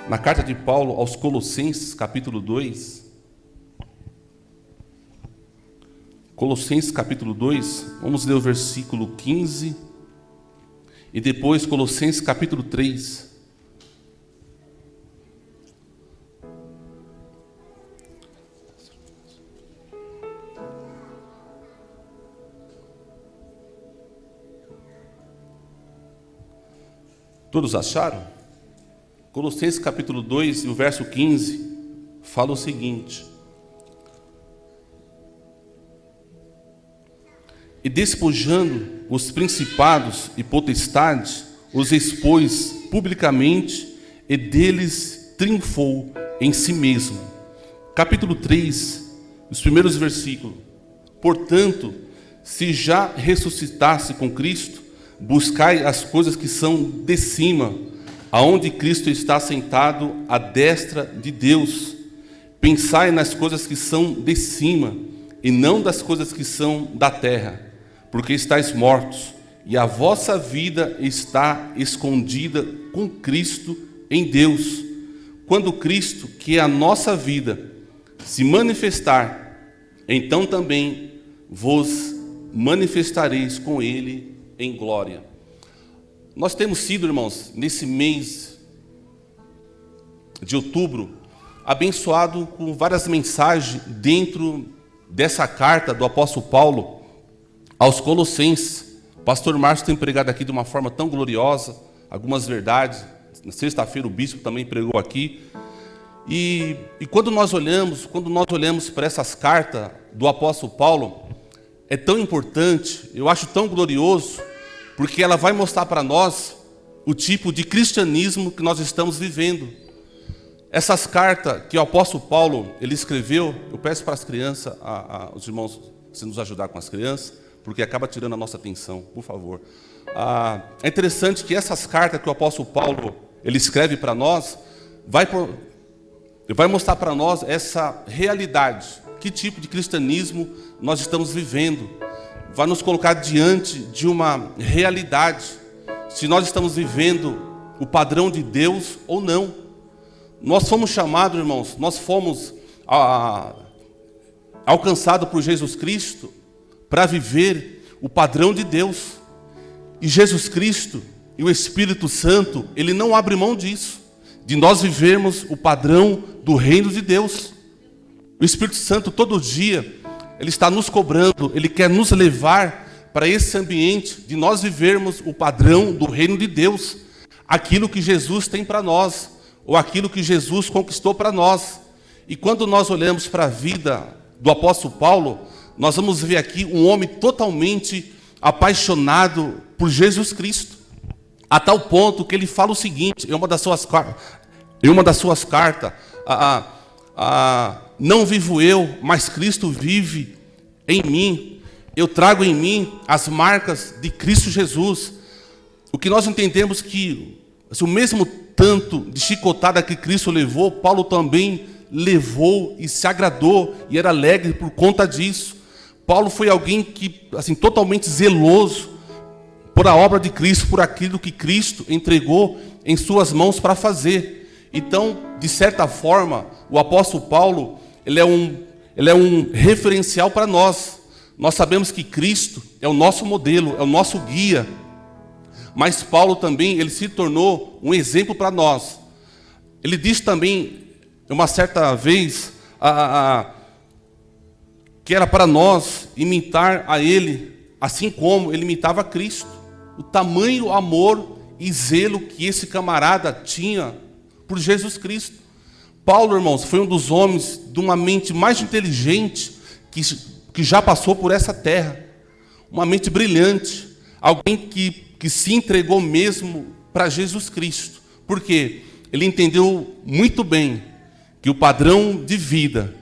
na carta de Paulo aos Colossenses, capítulo 2. Colossenses, capítulo 2, vamos ler o versículo 15. E depois Colossenses, capítulo 3. Todos acharam? Colossenses capítulo 2 e o verso 15 fala o seguinte: e despojando os principados e potestades, os expôs publicamente e deles triunfou em si mesmo. Capítulo 3, os primeiros versículos. Portanto, se já ressuscitasse com Cristo, buscai as coisas que são de cima, aonde Cristo está sentado à destra de Deus. Pensai nas coisas que são de cima, e não das coisas que são da terra, porque estáis mortos, e a vossa vida está escondida com Cristo em Deus. Quando Cristo, que é a nossa vida, se manifestar, então também vos manifestareis com Ele em glória. Nós temos sido, irmãos, nesse mês de outubro, abençoado com várias mensagens dentro dessa carta do apóstolo Paulo aos Colossenses. O pastor Márcio tem pregado aqui de uma forma tão gloriosa, algumas verdades. Na sexta-feira o bispo também pregou aqui. E quando nós olhamos para essas cartas do apóstolo Paulo, é tão importante, eu acho tão glorioso, porque ela vai mostrar para nós o tipo de cristianismo que nós estamos vivendo. Essas cartas que o apóstolo Paulo ele escreveu, eu peço para as crianças, os irmãos, se nos ajudar com as crianças, porque acaba tirando a nossa atenção, por favor. É interessante que essas cartas que o apóstolo Paulo ele escreve para nós, vai mostrar para nós essa realidade, que tipo de cristianismo nós estamos vivendo. Vai nos colocar diante de uma realidade, se nós estamos vivendo o padrão de Deus ou não. Nós fomos chamados, irmãos, nós fomos alcançados por Jesus Cristo para viver o padrão de Deus. E Jesus Cristo e o Espírito Santo, Ele não abre mão disso, de nós vivermos o padrão do reino de Deus. O Espírito Santo todo dia Ele está nos cobrando, Ele quer nos levar para esse ambiente de nós vivermos o padrão do reino de Deus, aquilo que Jesus tem para nós, ou aquilo que Jesus conquistou para nós. E quando nós olhamos para a vida do apóstolo Paulo, nós vamos ver aqui um homem totalmente apaixonado por Jesus Cristo, a tal ponto que ele fala o seguinte, em uma das suas cartas, não vivo eu, mas Cristo vive em mim. Eu trago em mim as marcas de Cristo Jesus. O que nós entendemos que o mesmo tanto de chicotada que Cristo levou, Paulo também levou e se agradou e era alegre por conta disso. Paulo foi alguém que, assim, totalmente zeloso por a obra de Cristo, por aquilo que Cristo entregou em suas mãos para fazer. Então, de certa forma, o apóstolo Paulo, ele é um referencial para nós. Nós sabemos que Cristo é o nosso modelo, é o nosso guia. Mas Paulo também, ele se tornou um exemplo para nós. Ele diz também, uma certa vez, que era para nós imitar a ele, assim como ele imitava a Cristo. O tamanho amor e zelo que esse camarada tinha por Jesus Cristo. Paulo, irmãos, foi um dos homens de uma mente mais inteligente que já passou por essa terra. Uma mente brilhante. Alguém que se entregou mesmo para Jesus Cristo. Por quê? Ele entendeu muito bem que o padrão de vida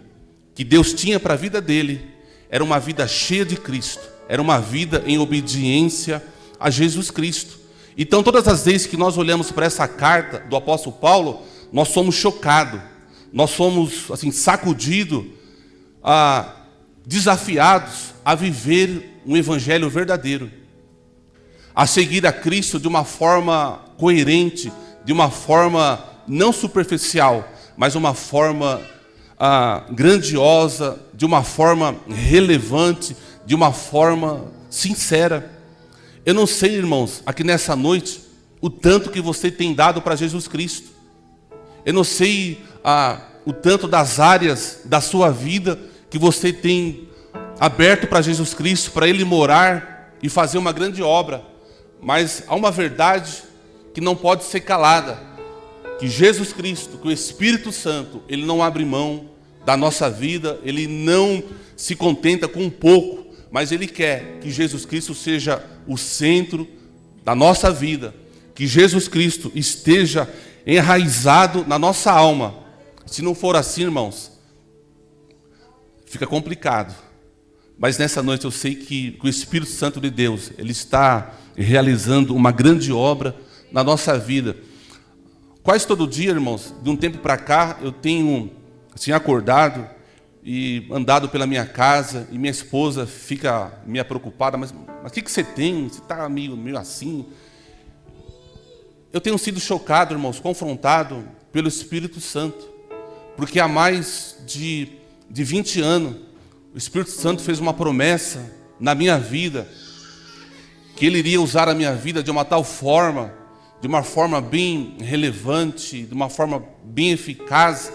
que Deus tinha para a vida dele era uma vida cheia de Cristo. Era uma vida em obediência a Jesus Cristo. Então, todas as vezes que nós olhamos para essa carta do apóstolo Paulo, nós somos chocados. Nós somos assim, sacudidos, desafiados a viver um evangelho verdadeiro, a seguir a Cristo de uma forma coerente, de uma forma não superficial, mas uma forma grandiosa, de uma forma relevante, de uma forma sincera. Eu não sei, irmãos, aqui nessa noite, o tanto que você tem dado para Jesus Cristo. Eu não sei o tanto das áreas da sua vida que você tem aberto para Jesus Cristo, para Ele morar e fazer uma grande obra. Mas há uma verdade que não pode ser calada, que Jesus Cristo, que o Espírito Santo, Ele não abre mão da nossa vida, Ele não se contenta com um pouco, mas Ele quer que Jesus Cristo seja o centro da nossa vida, que Jesus Cristo esteja enraizado na nossa alma. Se não for assim, irmãos, fica complicado. Mas nessa noite eu sei que o Espírito Santo de Deus, Ele está realizando uma grande obra na nossa vida. Quase todo dia, irmãos, de um tempo para cá, eu tenho assim, acordado e andado pela minha casa, e minha esposa fica meio preocupada, mas o que você tem? Você está meio assim? Eu tenho sido chocado, irmãos, confrontado pelo Espírito Santo, porque há mais de 20 anos, o Espírito Santo fez uma promessa na minha vida, que Ele iria usar a minha vida de uma tal forma, de uma forma bem relevante, de uma forma bem eficaz,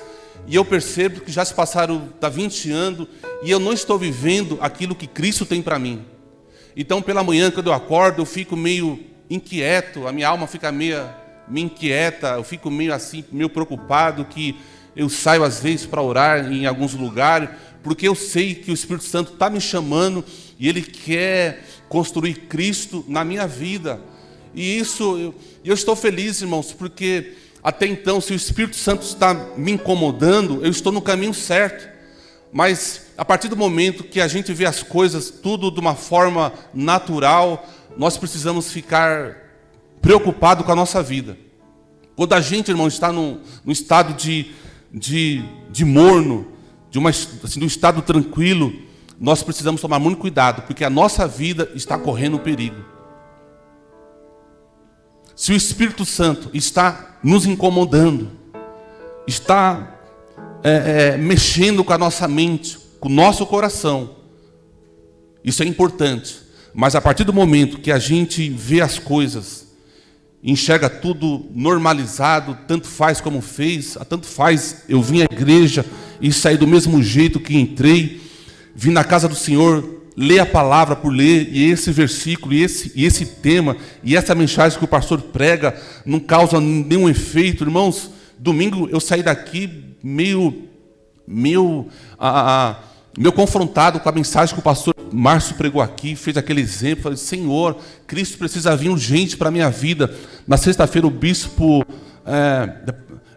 e eu percebo que já se passaram 20 anos, e eu não estou vivendo aquilo que Cristo tem para mim. Então, pela manhã, quando eu acordo, eu fico meio inquieto, a minha alma fica meio inquieta, eu fico meio assim, meio preocupado, que eu saio às vezes para orar em alguns lugares, porque eu sei que o Espírito Santo está me chamando, e Ele quer construir Cristo na minha vida. E isso, eu estou feliz, irmãos, porque até então, se o Espírito Santo está me incomodando, eu estou no caminho certo. Mas a partir do momento que a gente vê as coisas tudo de uma forma natural, nós precisamos ficar preocupados com a nossa vida. Quando a gente, irmão, está num estado de morno, de um estado tranquilo, nós precisamos tomar muito cuidado, porque a nossa vida está correndo perigo. Se o Espírito Santo está nos incomodando, está mexendo com a nossa mente, com o nosso coração, isso é importante. Mas a partir do momento que a gente vê as coisas, enxerga tudo normalizado, tanto faz como fez, tanto faz, eu vim à igreja e saí do mesmo jeito que entrei, vim na casa do Senhor, ler a palavra por ler, e esse versículo, e esse tema, e essa mensagem que o pastor prega, não causa nenhum efeito. Irmãos, domingo eu saí daqui meio confrontado com a mensagem que o pastor Márcio pregou aqui, fez aquele exemplo. Falei, Senhor, Cristo precisa vir urgente para a minha vida. Na sexta-feira o bispo,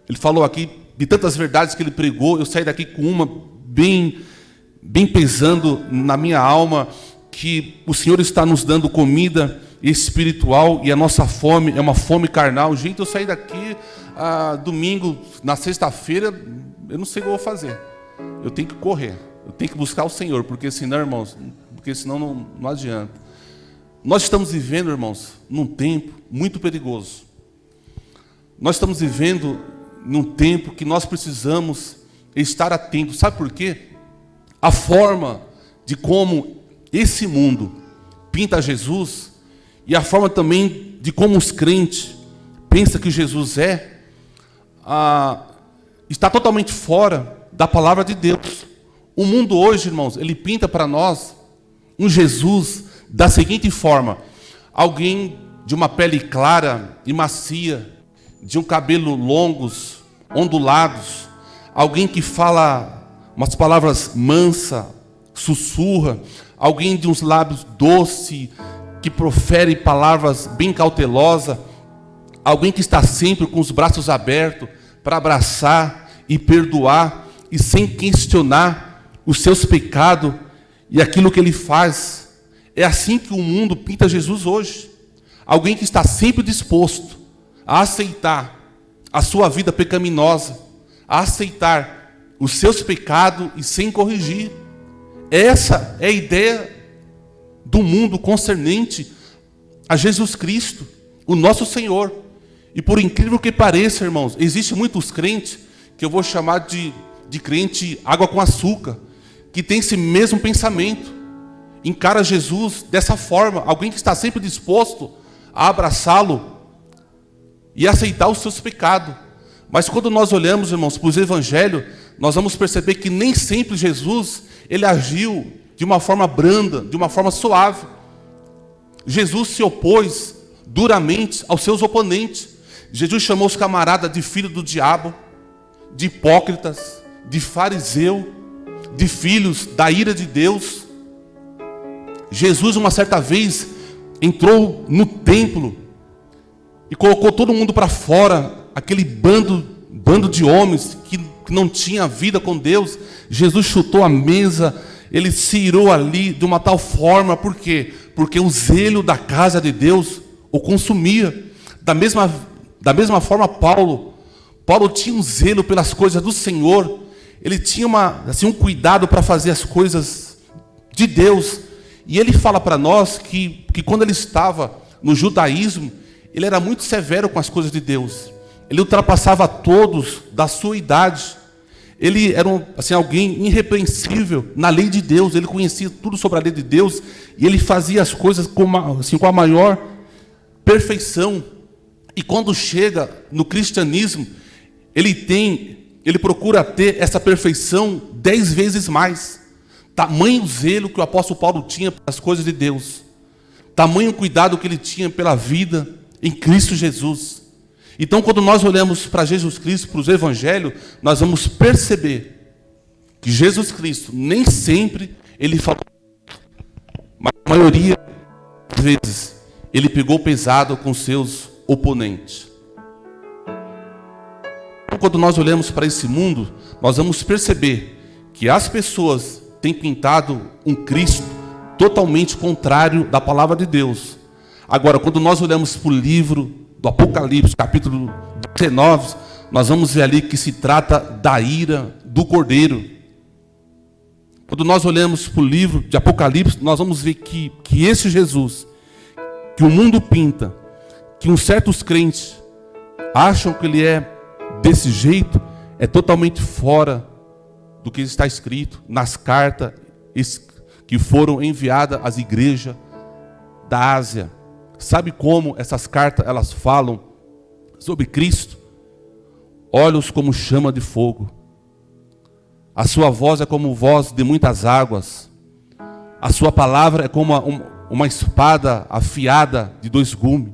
ele falou aqui de tantas verdades que ele pregou, eu saí daqui com uma bem pesando na minha alma, que o Senhor está nos dando comida espiritual, e a nossa fome é uma fome carnal. Gente, eu saí daqui domingo, na sexta-feira, eu não sei o que eu vou fazer. Eu tenho que correr, eu tenho que buscar o Senhor, porque senão, irmãos, não adianta. Nós estamos vivendo, irmãos, num tempo muito perigoso. Nós estamos vivendo num tempo que nós precisamos estar atentos. Sabe por quê? A forma de como esse mundo pinta Jesus, e a forma também de como os crentes pensam que Jesus está totalmente fora da palavra de Deus. O mundo hoje, irmãos, ele pinta para nós um Jesus da seguinte forma: alguém de uma pele clara e macia, de um cabelo longos, ondulados, alguém que fala umas palavras mansa, sussurra, alguém de uns lábios doce, que profere palavras bem cautelosas, alguém que está sempre com os braços abertos para abraçar e perdoar, e sem questionar os seus pecados e aquilo que ele faz. É assim que o mundo pinta Jesus hoje. Alguém que está sempre disposto a aceitar a sua vida pecaminosa, a aceitar os seus pecados e sem corrigir. Essa é a ideia do mundo concernente a Jesus Cristo, o nosso Senhor. E por incrível que pareça, irmãos, existem muitos crentes que eu vou chamar de crente água com açúcar, que tem esse mesmo pensamento, encara Jesus dessa forma, alguém que está sempre disposto a abraçá-lo e aceitar os seus pecados. Mas quando nós olhamos, irmãos, para os evangelhos, nós vamos perceber que nem sempre Jesus, ele agiu de uma forma branda, de uma forma suave. Jesus se opôs duramente aos seus oponentes. Jesus chamou os camaradas de filho do diabo, de hipócritas, de fariseu, de filhos da ira de Deus. Jesus, uma certa vez, entrou no templo e colocou todo mundo para fora, aquele bando de homens que não tinha vida com Deus. Jesus chutou a mesa, ele se irou ali de uma tal forma. Por quê? Porque o zelo da casa de Deus o consumia. Da mesma forma, Paulo tinha um zelo pelas coisas do Senhor. Ele tinha um cuidado para fazer as coisas de Deus. E ele fala para nós que quando ele estava no judaísmo, ele era muito severo com as coisas de Deus. Ele ultrapassava todos da sua idade. Ele era alguém irrepreensível na lei de Deus. Ele conhecia tudo sobre a lei de Deus. E ele fazia as coisas com a maior perfeição. E quando chega no cristianismo, ele procura ter essa perfeição 10 vezes mais. Tamanho zelo que o apóstolo Paulo tinha pelas coisas de Deus. Tamanho cuidado que ele tinha pela vida em Cristo Jesus. Então, quando nós olhamos para Jesus Cristo, para os evangelhos, nós vamos perceber que Jesus Cristo, nem sempre ele falou, mas a maioria das vezes, ele pegou pesado com seus oponentes. Então, quando nós olhamos para esse mundo, nós vamos perceber que as pessoas têm pintado um Cristo totalmente contrário da palavra de Deus. Agora, quando nós olhamos para o livro do Apocalipse, capítulo 19, nós vamos ver ali que se trata da ira do Cordeiro. Quando nós olhamos para o livro de Apocalipse, nós vamos ver que esse Jesus, que o mundo pinta, que uns certos crentes acham que ele é desse jeito, é totalmente fora do que está escrito nas cartas que foram enviadas às igrejas da Ásia. Sabe como essas cartas elas falam sobre Cristo? Olhos como chama de fogo. A sua voz é como voz de muitas águas. A sua palavra é como uma espada afiada de 2 gumes.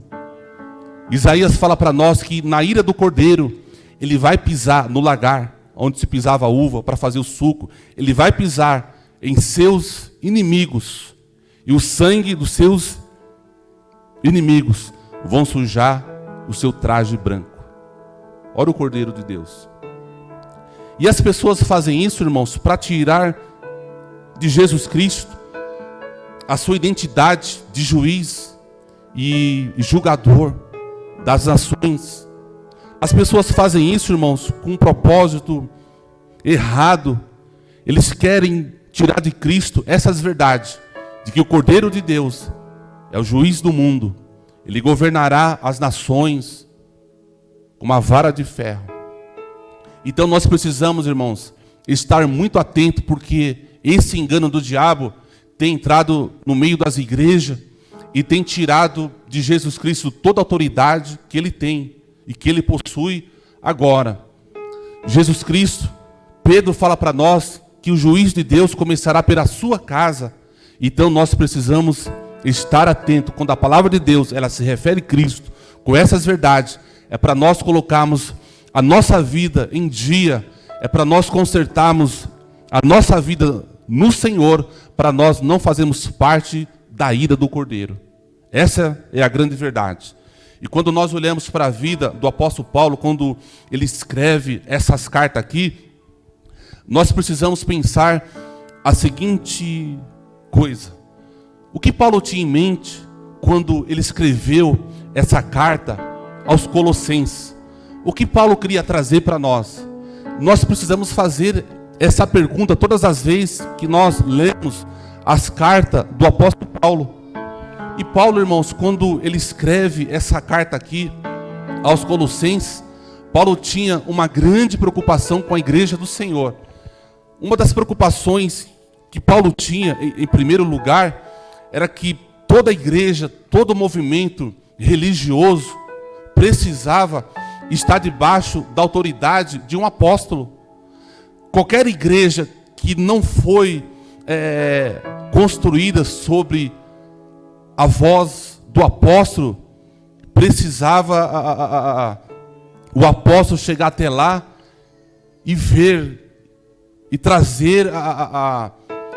Isaías fala para nós que na ira do Cordeiro, ele vai pisar no lagar, onde se pisava a uva para fazer o suco. Ele vai pisar em seus inimigos. E o sangue dos seus inimigos vão sujar o seu traje branco. Olha o Cordeiro de Deus. E as pessoas fazem isso, irmãos, para tirar de Jesus Cristo a sua identidade de juiz e julgador das nações. As pessoas fazem isso, irmãos, com um propósito errado. Eles querem tirar de Cristo essas verdades, de que o Cordeiro de Deus é o juiz do mundo. Ele governará as nações com uma vara de ferro. Então nós precisamos, irmãos, estar muito atentos, porque esse engano do diabo tem entrado no meio das igrejas e tem tirado de Jesus Cristo toda a autoridade que ele tem e que ele possui agora. Jesus Cristo, Pedro fala para nós que o juiz de Deus começará pela sua casa. Então nós precisamos estar atento quando a palavra de Deus ela se refere a Cristo com essas verdades. É para nós colocarmos a nossa vida em dia, é para nós consertarmos a nossa vida no Senhor, para nós não fazermos parte da ira do Cordeiro. Essa é a grande verdade. E quando nós olhamos para a vida do apóstolo Paulo, quando ele escreve essas cartas aqui, nós precisamos pensar a seguinte coisa. O que Paulo tinha em mente quando ele escreveu essa carta aos Colossenses? O que Paulo queria trazer para nós? Nós precisamos fazer essa pergunta todas as vezes que nós lemos as cartas do apóstolo Paulo. E Paulo, irmãos, quando ele escreve essa carta aqui aos Colossenses, Paulo tinha uma grande preocupação com a igreja do Senhor. Uma das preocupações que Paulo tinha, em primeiro lugar, era que toda a igreja, todo o movimento religioso precisava estar debaixo da autoridade de um apóstolo. Qualquer igreja que não foi construída sobre a voz do apóstolo, precisava o apóstolo chegar até lá e ver e trazer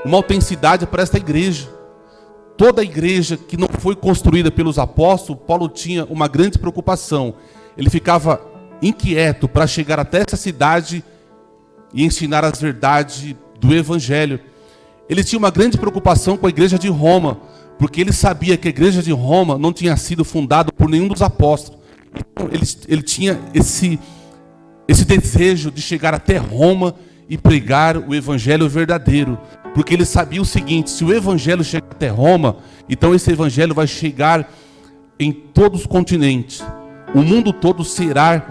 uma autenticidade para esta igreja. Toda a igreja que não foi construída pelos apóstolos, Paulo tinha uma grande preocupação. Ele ficava inquieto para chegar até essa cidade e ensinar as verdades do Evangelho. Ele tinha uma grande preocupação com a igreja de Roma, porque ele sabia que a igreja de Roma não tinha sido fundada por nenhum dos apóstolos. Então, ele tinha esse desejo de chegar até Roma e pregar o Evangelho verdadeiro. Porque ele sabia o seguinte: se o Evangelho chegar até Roma, então esse Evangelho vai chegar em todos os continentes. O mundo todo será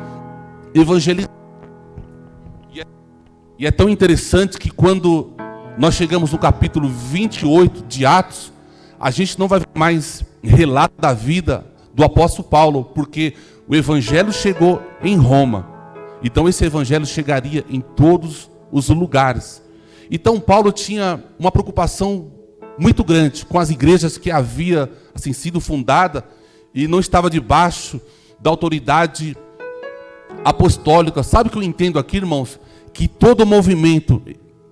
evangelizado. E é tão interessante que quando nós chegamos no capítulo 28 de Atos, a gente não vai ver mais relato da vida do apóstolo Paulo, porque o Evangelho chegou em Roma. Então esse Evangelho chegaria em todos os lugares. Então Paulo tinha uma preocupação muito grande com as igrejas que havia assim sido fundada e não estava debaixo da autoridade apostólica. Sabe o que eu entendo aqui, irmãos? Que todo movimento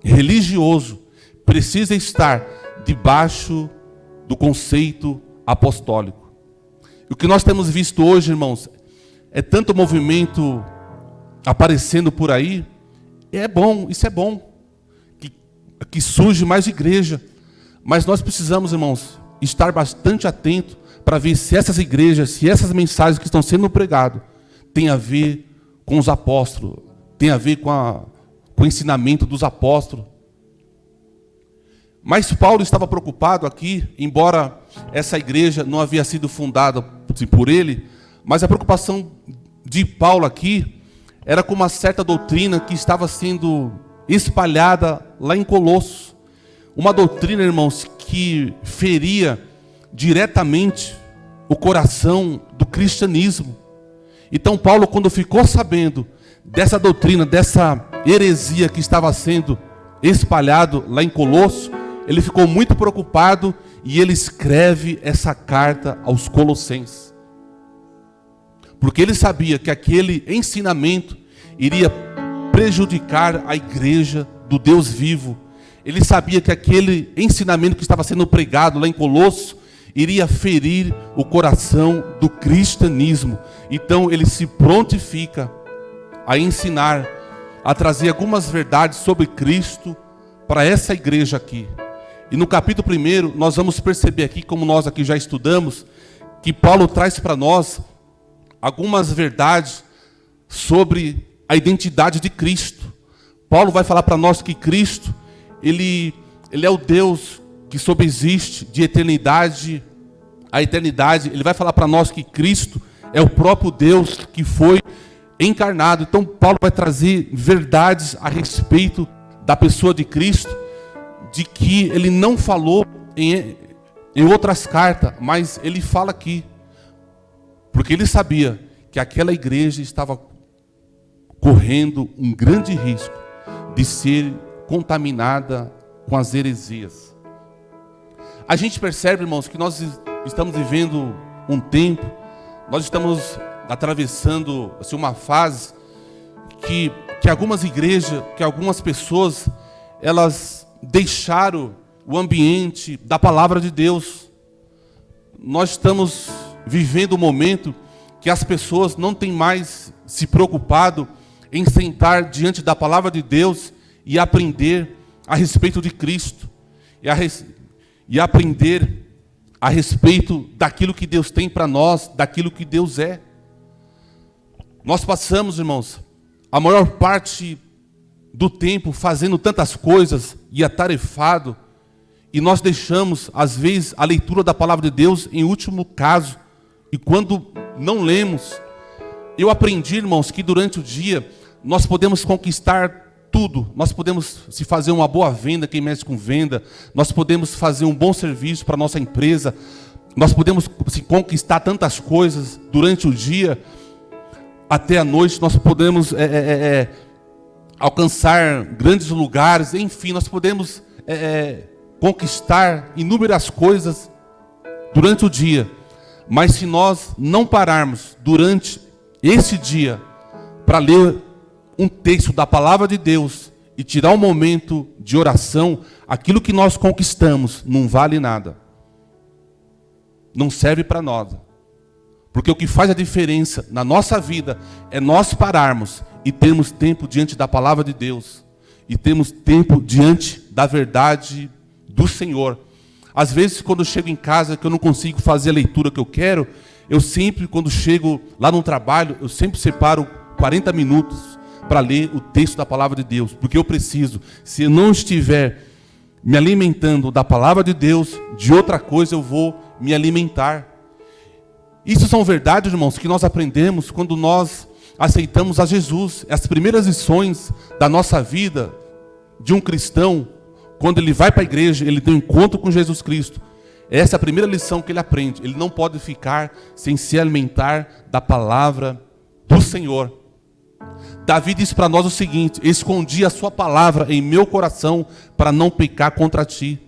religioso precisa estar debaixo do conceito apostólico. O que nós temos visto hoje, irmãos, é tanto movimento aparecendo por aí. É bom, isso é bom, que surge mais igreja. Mas nós precisamos, irmãos, estar bastante atentos para ver se essas igrejas, se essas mensagens que estão sendo pregadas têm a ver com os apóstolos, tem a ver com o ensinamento dos apóstolos. Mas Paulo estava preocupado aqui, embora essa igreja não havia sido fundada por ele, mas a preocupação de Paulo aqui era com uma certa doutrina que estava sendo espalhada lá em Colossos. Uma doutrina, irmãos, que feria diretamente o coração do cristianismo. Então Paulo, quando ficou sabendo dessa doutrina, dessa heresia que estava sendo espalhado lá em Colossos, ele ficou muito preocupado e ele escreve essa carta aos Colossenses. Porque ele sabia que aquele ensinamento iria prejudicar a igreja do Deus vivo. Ele sabia que aquele ensinamento que estava sendo pregado lá em Colossos iria ferir o coração do cristianismo. Então ele se prontifica a ensinar, a trazer algumas verdades sobre Cristo para essa igreja aqui. E no capítulo 1, nós vamos perceber aqui, como nós aqui já estudamos, que Paulo traz para nós algumas verdades sobre a identidade de Cristo. Paulo vai falar para nós que Cristo, ele é o Deus que subsiste de eternidade a eternidade. Ele vai falar para nós que Cristo é o próprio Deus que foi encarnado. Então Paulo vai trazer verdades a respeito da pessoa de Cristo, de que ele não falou em outras cartas, mas ele fala aqui, porque ele sabia que aquela igreja estava correndo um grande risco de ser contaminada com as heresias. A gente percebe, irmãos, que nós estamos vivendo um tempo, nós estamos atravessando assim, uma fase que algumas igrejas, que algumas pessoas, elas deixaram o ambiente da palavra de Deus. Nós estamos vivendo um momento que as pessoas não têm mais se preocupado em sentar diante da palavra de Deus e aprender a respeito de Cristo e aprender a respeito daquilo que Deus tem para nós, daquilo que Deus é. Nós passamos, irmãos, a maior parte do tempo fazendo tantas coisas e atarefado, e nós deixamos, às vezes, a leitura da palavra de Deus em último caso. E quando não lemos, Eu aprendi, irmãos, que durante o dia nós podemos conquistar tudo. Nós podemos se fazer uma boa venda, quem mexe com venda. Nós podemos fazer um bom serviço para a nossa empresa. Nós podemos se conquistar tantas coisas durante o dia. Até a noite nós podemos alcançar grandes lugares. Enfim, nós podemos conquistar inúmeras coisas durante o dia. Mas se nós não pararmos durante esse dia para ler um texto da palavra de Deus e tirar um momento de oração, aquilo que nós conquistamos não vale nada. Não serve para nós. Porque o que faz a diferença na nossa vida é nós pararmos e termos tempo diante da palavra de Deus. E termos tempo diante da verdade do Senhor. Às vezes, quando eu chego em casa, que eu não consigo fazer a leitura que eu quero, eu sempre, quando chego lá no trabalho, eu sempre separo 40 minutos para ler o texto da palavra de Deus. Porque eu preciso, se eu não estiver me alimentando da palavra de Deus, de outra coisa eu vou me alimentar. Isso são verdades, irmãos, que nós aprendemos quando nós aceitamos a Jesus. As primeiras lições da nossa vida de um cristão, quando ele vai para a igreja, ele tem um encontro com Jesus Cristo. Essa é a primeira lição que ele aprende. Ele não pode ficar sem se alimentar da palavra do Senhor. Davi diz para nós o seguinte: escondi a sua palavra em meu coração para não pecar contra ti.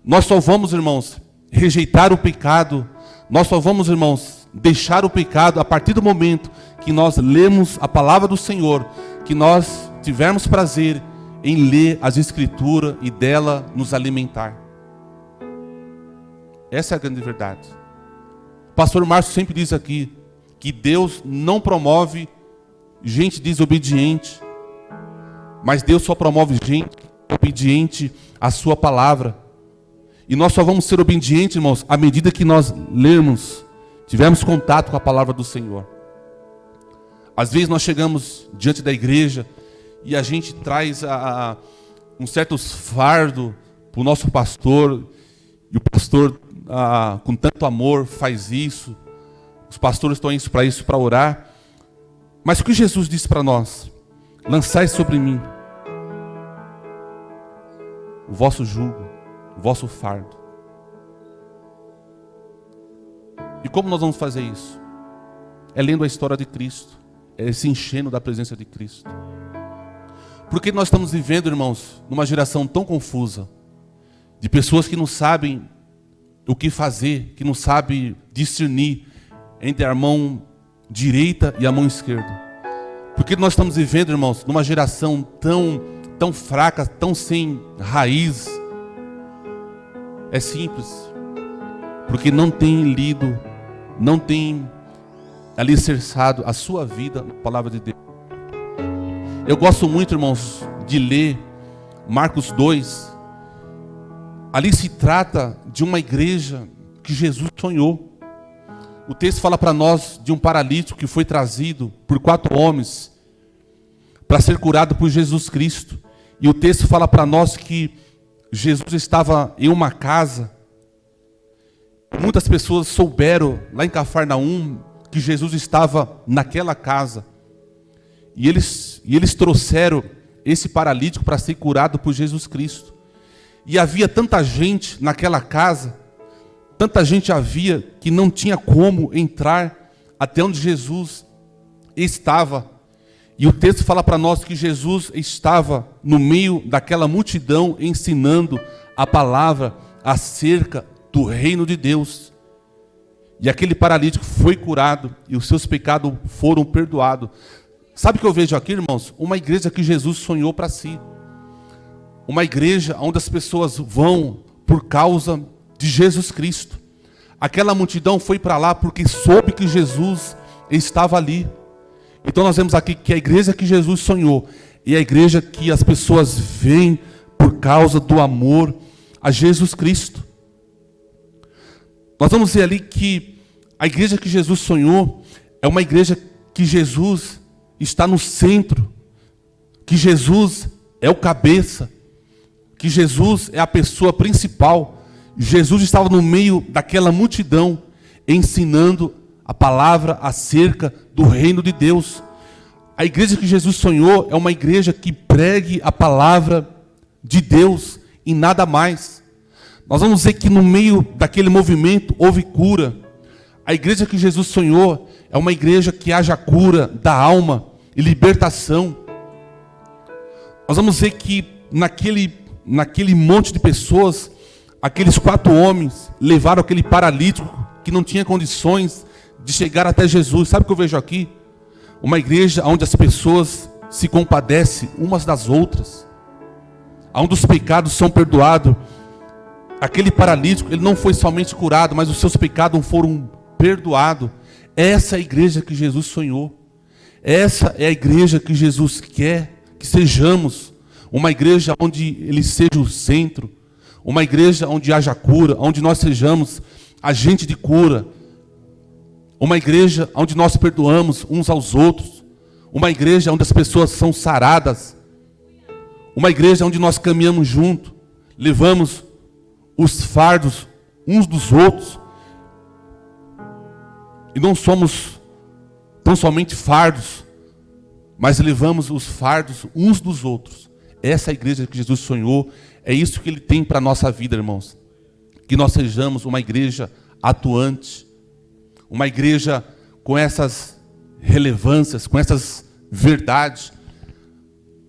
Nós só vamos, irmãos, rejeitar o pecado. Nós só vamos, irmãos, deixar o pecado a partir do momento que nós lemos a palavra do Senhor, que nós tivermos prazer em ler as Escrituras e dela nos alimentar. Essa é a grande verdade. O pastor Márcio sempre diz aqui que Deus não promove gente desobediente, mas Deus só promove gente obediente à sua palavra. E nós só vamos ser obedientes, irmãos, à medida que nós lermos, tivermos contato com a palavra do Senhor. Às vezes nós chegamos diante da igreja e a gente traz um certo fardo para o nosso pastor, e o pastor, com tanto amor, faz isso. Os pastores estão para isso, para orar. Mas o que Jesus disse para nós? Lançai sobre mim o vosso jugo, o vosso fardo. E como nós vamos fazer isso? É lendo a história de Cristo, é se enchendo da presença de Cristo. Porque nós estamos vivendo, irmãos, numa geração tão confusa, de pessoas que não sabem o que fazer, que não sabem discernir entre a mão direita e a mão esquerda. Porque nós estamos vivendo, irmãos, numa geração tão fraca, tão sem raiz. É simples. Porque não tem lido, não tem alicerçado a sua vida na palavra de Deus. Eu gosto muito, irmãos, de ler Marcos 2. Ali se trata de uma igreja que Jesus sonhou. O texto fala para nós de um paralítico que foi trazido por 4 homens para ser curado por Jesus Cristo. E o texto fala para nós que Jesus estava em uma casa. Muitas pessoas souberam lá em Cafarnaum que Jesus estava naquela casa. E eles trouxeram esse paralítico para ser curado por Jesus Cristo. E havia tanta gente naquela casa, tanta gente havia que não tinha como entrar até onde Jesus estava. E o texto fala para nós que Jesus estava no meio daquela multidão ensinando a palavra acerca do reino de Deus. E aquele paralítico foi curado e os seus pecados foram perdoados. Sabe o que eu vejo aqui, irmãos? Uma igreja que Jesus sonhou para si. Uma igreja onde as pessoas vão por causa de Jesus Cristo. Aquela multidão foi para lá porque soube que Jesus estava ali. Então nós vemos aqui que a igreja que Jesus sonhou é a igreja que as pessoas vêm por causa do amor a Jesus Cristo. Nós vamos ver ali que a igreja que Jesus sonhou é uma igreja que Jesus está no centro, que Jesus é o cabeça, que Jesus é a pessoa principal. Jesus estava no meio daquela multidão, ensinando a palavra acerca do reino de Deus. A igreja que Jesus sonhou é uma igreja que pregue a palavra de Deus e nada mais. Nós vamos ver que no meio daquele movimento houve cura. A igreja que Jesus sonhou é uma igreja que haja cura da alma e libertação. Nós vamos ver que naquele monte de pessoas, aqueles 4 homens levaram aquele paralítico que não tinha condições de chegar até Jesus. Sabe o que eu vejo aqui? Uma igreja onde as pessoas se compadecem umas das outras, onde os pecados são perdoados. Aquele paralítico, ele não foi somente curado, mas os seus pecados foram perdoados. Essa é a igreja que Jesus sonhou. Essa é a igreja que Jesus quer que sejamos. Uma igreja onde Ele seja o centro. Uma igreja onde haja cura, onde nós sejamos agente de cura. Uma igreja onde nós perdoamos uns aos outros. Uma igreja onde as pessoas são saradas. Uma igreja onde nós caminhamos junto, levamos os fardos uns dos outros. E não somos tão somente fardos, mas levamos os fardos uns dos outros. Essa é a igreja que Jesus sonhou. É isso que Ele tem para a nossa vida, irmãos. Que nós sejamos uma igreja atuante. Uma igreja com essas relevâncias, com essas verdades.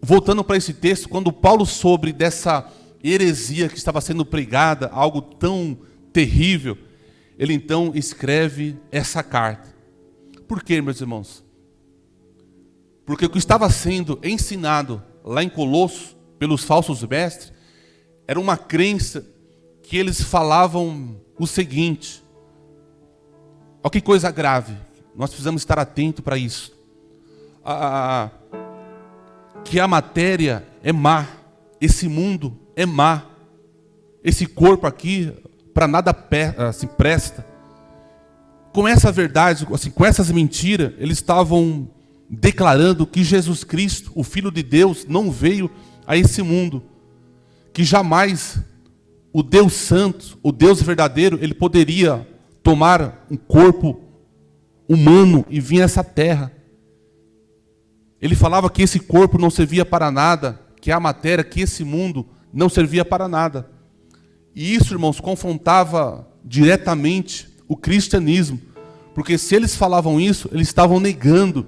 Voltando para esse texto, quando Paulo soube dessa heresia que estava sendo pregada, algo tão terrível, ele então escreve essa carta. Por quê, meus irmãos? Porque o que estava sendo ensinado lá em Colossos, pelos falsos mestres, era uma crença que eles falavam o seguinte. Olha que coisa grave. Nós precisamos estar atentos para isso. Que a matéria é má. Esse mundo é má. Esse corpo aqui, para nada se presta. Com essa verdade, assim, com essas mentiras, eles estavam declarando que Jesus Cristo, o Filho de Deus, não veio a esse mundo. Que jamais o Deus Santo, o Deus verdadeiro, Ele poderia tomar um corpo humano e vir a essa terra. Ele falava que esse corpo não servia para nada, que a matéria, que esse mundo não servia para nada. E isso, irmãos, confrontava diretamente o cristianismo. Porque se eles falavam isso, eles estavam negando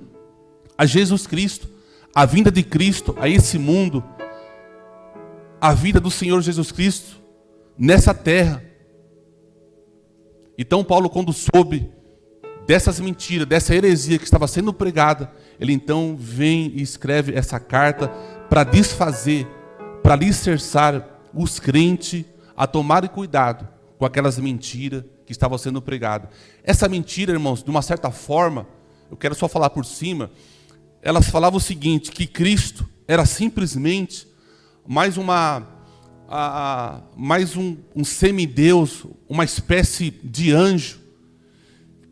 a Jesus Cristo, a vinda de Cristo a esse mundo, a vida do Senhor Jesus Cristo nessa terra. Então Paulo, quando soube dessas mentiras, dessa heresia que estava sendo pregada, ele então vem e escreve essa carta para desfazer, para alicerçar os crentes a tomarem cuidado com aquelas mentiras que estavam sendo pregadas. Essa mentira, irmãos, de uma certa forma, eu quero só falar por cima, elas falavam o seguinte, que Cristo era simplesmente mais um semideus, uma espécie de anjo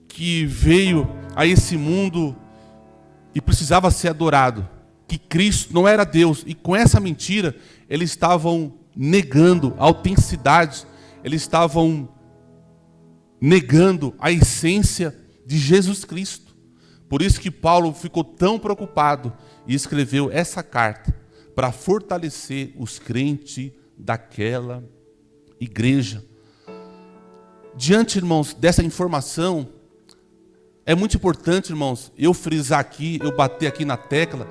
que veio a esse mundo e precisava ser adorado. Que Cristo não era Deus. E com essa mentira, eles estavam negando a autenticidade, eles estavam negando a essência de Jesus Cristo. Por isso que Paulo ficou tão preocupado e escreveu essa carta para fortalecer os crentes daquela igreja. Diante, irmãos, dessa informação, é muito importante, irmãos, eu frisar aqui, eu bater aqui na tecla,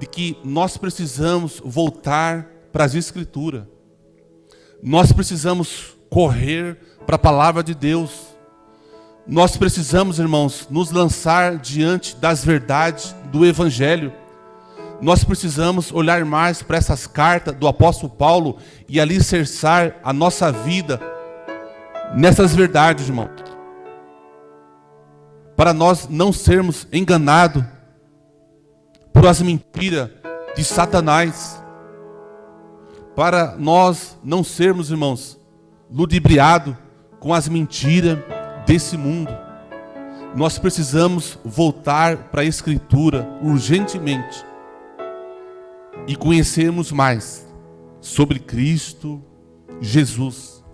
de que nós precisamos voltar para as Escrituras. Nós precisamos correr para a palavra de Deus. Nós precisamos, irmãos, nos lançar diante das verdades do Evangelho. Nós precisamos olhar mais para essas cartas do apóstolo Paulo e alicerçar a nossa vida nessas verdades, irmão. Para nós não sermos enganados por as mentiras de Satanás. Para nós não sermos, irmãos, ludibriados com as mentiras desse mundo. Nós precisamos voltar para a Escritura urgentemente e conhecermos mais sobre Cristo Jesus.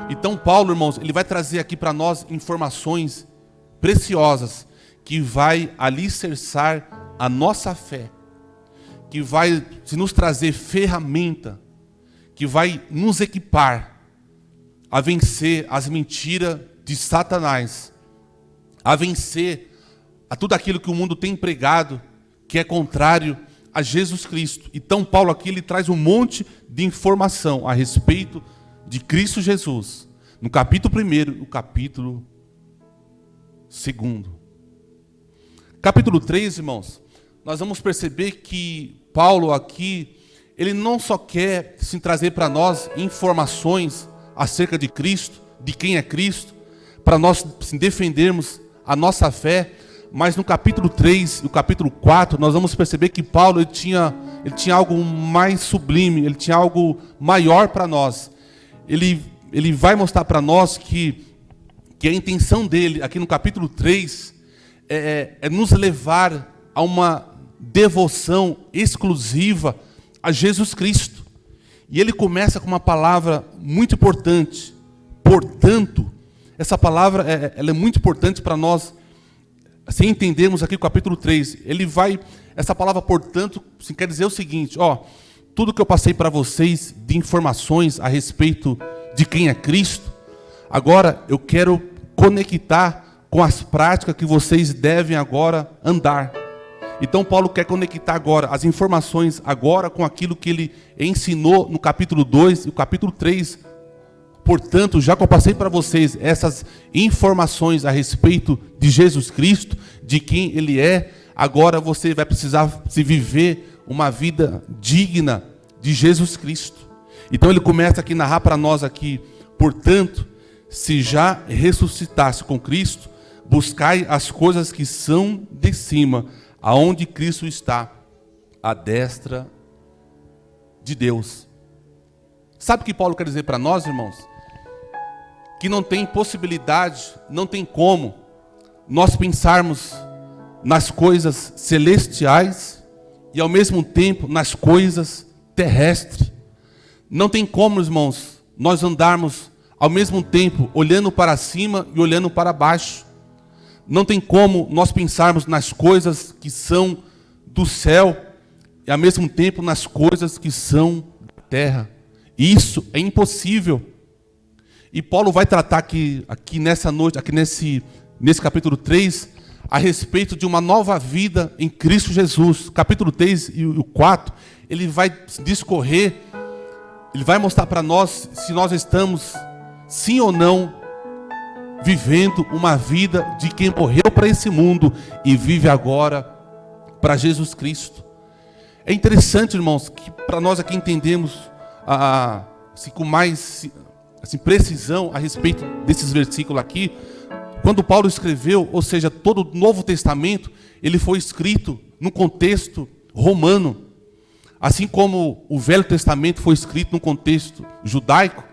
Então Paulo, irmãos, ele vai trazer aqui para nós informações preciosas que vai alicerçar a nossa fé, que vai nos trazer ferramenta, que vai nos equipar a vencer as mentiras de Satanás, a vencer a tudo aquilo que o mundo tem pregado, que é contrário a Jesus Cristo. Então Paulo aqui ele traz um monte de informação a respeito de Cristo Jesus, no capítulo 1 e no capítulo 2. Capítulo 3, irmãos, nós vamos perceber que Paulo aqui, ele não só quer se trazer para nós informações acerca de Cristo, de quem é Cristo, para nós defendermos a nossa fé, mas no capítulo 3 e o capítulo 4, nós vamos perceber que Paulo ele tinha algo mais sublime, ele tinha algo maior para nós. Ele vai mostrar para nós que a intenção dele, aqui no capítulo 3, é nos levar a uma devoção exclusiva a Jesus Cristo. E ele começa com uma palavra muito importante. Portanto, essa palavra ela é muito importante para nós, assim entendemos aqui o capítulo 3. Essa palavra, portanto, quer dizer o seguinte, tudo que eu passei para vocês de informações a respeito de quem é Cristo, agora eu quero conectar com as práticas que vocês devem agora andar. Então Paulo quer conectar agora as informações agora com aquilo que ele ensinou no capítulo 2 e o capítulo 3. Portanto, já que eu passei para vocês essas informações a respeito de Jesus Cristo, de quem Ele é, agora você vai precisar se viver uma vida digna de Jesus Cristo. Então ele começa aqui a narrar para nós aqui, portanto, se já ressuscitasse com Cristo, buscai as coisas que são de cima, aonde Cristo está, à destra de Deus. Sabe o que Paulo quer dizer para nós, irmãos? Que não tem possibilidade, não tem como nós pensarmos nas coisas celestiais e ao mesmo tempo nas coisas terrestres. Não tem como, irmãos, nós andarmos ao mesmo tempo olhando para cima e olhando para baixo. Não tem como nós pensarmos nas coisas que são do céu e ao mesmo tempo nas coisas que são da terra. Isso é impossível. E Paulo vai tratar aqui nessa noite, aqui nesse capítulo 3, a respeito de uma nova vida em Cristo Jesus. Capítulo 3 e o 4, ele vai discorrer, ele vai mostrar para nós se nós estamos, sim ou não, vivendo uma vida de quem morreu para esse mundo e vive agora para Jesus Cristo. É interessante, irmãos, que para nós aqui entendemos assim, com mais assim, precisão a respeito desses versículos aqui. Quando Paulo escreveu, ou seja, todo o Novo Testamento, ele foi escrito no contexto romano. Assim como o Velho Testamento foi escrito no contexto judaico,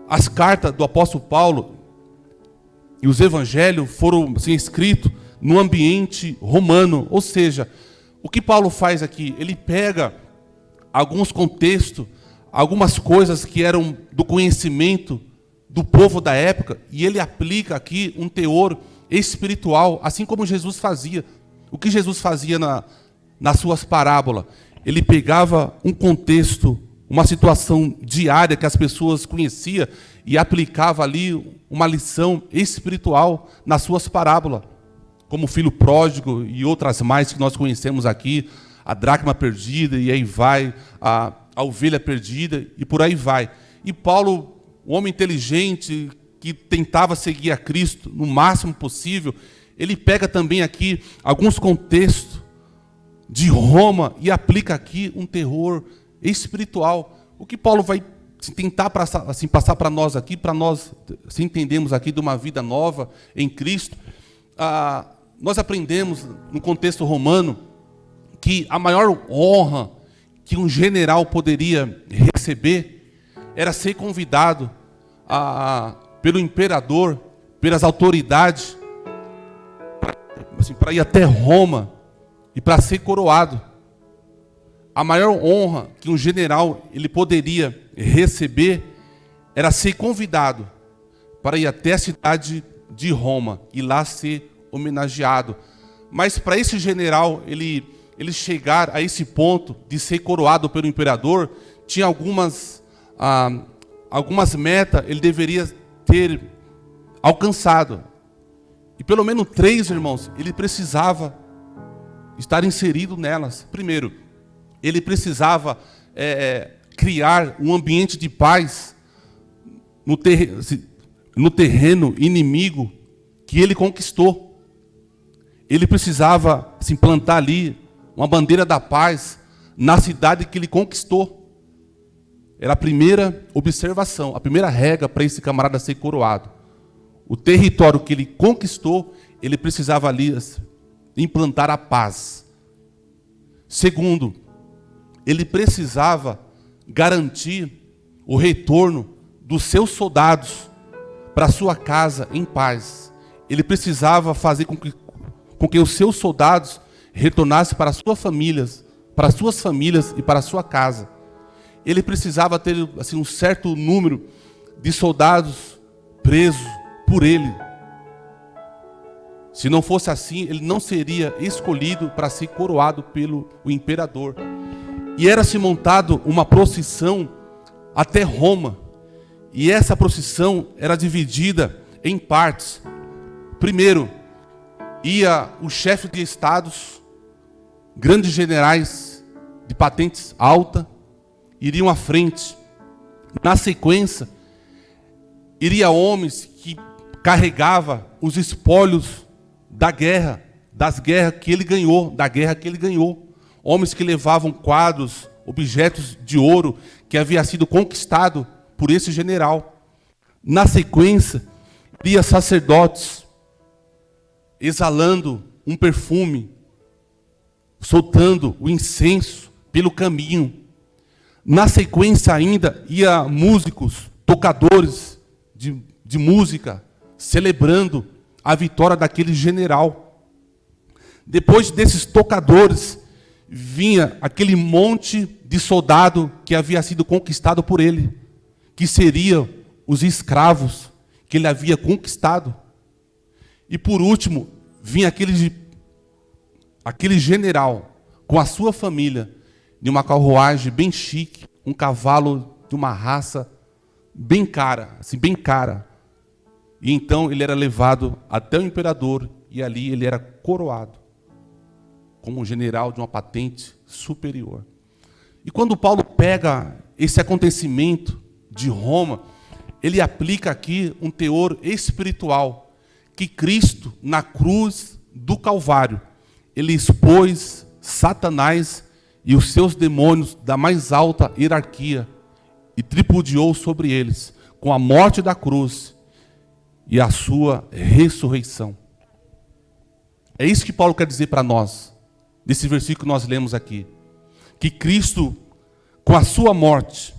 as cartas do apóstolo Paulo e os evangelhos foram assim, escritos no ambiente romano. Ou seja, o que Paulo faz aqui? Ele pega alguns contextos, algumas coisas que eram do conhecimento do povo da época, e ele aplica aqui um teor espiritual, assim como Jesus fazia. O que Jesus fazia nas suas parábolas? Ele pegava um contexto, uma situação diária que as pessoas conheciam e aplicava ali uma lição espiritual nas suas parábolas, como o filho pródigo e outras mais que nós conhecemos aqui, a dracma perdida, e aí vai, a ovelha perdida, e por aí vai. E Paulo, um homem inteligente, que tentava seguir a Cristo no máximo possível, ele pega também aqui alguns contextos de Roma e aplica aqui um terror espiritual. O que Paulo vai tentar passar para nós aqui, para nós se entendemos aqui de uma vida nova em Cristo. Nós aprendemos no contexto romano que a maior honra que um general poderia receber era ser convidado pelo imperador, pelas autoridades, para ir até Roma e para ser coroado. A maior honra que um general ele poderia receber era ser convidado para ir até a cidade de Roma e lá ser homenageado. Mas para esse general, ele chegar a esse ponto de ser coroado pelo imperador, tinha algumas metas ele deveria ter alcançado. E pelo menos 3, irmãos, ele precisava estar inserido nelas. Primeiro, ele precisava criar um ambiente de paz no terreno inimigo que ele conquistou. Ele precisava se implantar ali uma bandeira da paz na cidade que ele conquistou. Era a primeira observação, a primeira regra para esse camarada ser coroado. O território que ele conquistou, ele precisava ali implantar a paz. Segundo, ele precisava garantir o retorno dos seus soldados para sua casa em paz. Ele precisava fazer com que os seus soldados retornassem para suas famílias e para a sua casa. Ele precisava ter assim, um certo número de soldados presos por ele. Se não fosse assim, ele não seria escolhido para ser coroado pelo imperador. E era-se montado uma procissão até Roma. E essa procissão era dividida em partes. Primeiro, ia o chefe de estados, grandes generais de patentes alta, iriam à frente. Na sequência, iria homens que carregavam os espólios da guerra, da guerra que ele ganhou. Homens que levavam quadros, objetos de ouro que havia sido conquistado por esse general. Na sequência, iria sacerdotes exalando um perfume, soltando o incenso pelo caminho. Na sequência ainda, ia músicos, tocadores de música, celebrando a vitória daquele general. Depois desses tocadores, vinha aquele monte de soldado que havia sido conquistado por ele, que seriam os escravos que ele havia conquistado. E por último, vinha aquele general com a sua família, de uma carruagem bem chique, um cavalo de uma raça bem cara, assim, bem cara. E então ele era levado até o imperador e ali ele era coroado como um general de uma patente superior. E quando Paulo pega esse acontecimento de Roma, ele aplica aqui um teor espiritual, que Cristo, na cruz do Calvário, ele expôs Satanás e os seus demônios da mais alta hierarquia e tripudiou sobre eles com a morte da cruz e a sua ressurreição. É isso que Paulo quer dizer para nós, desse versículo que nós lemos aqui. Que Cristo, com a sua morte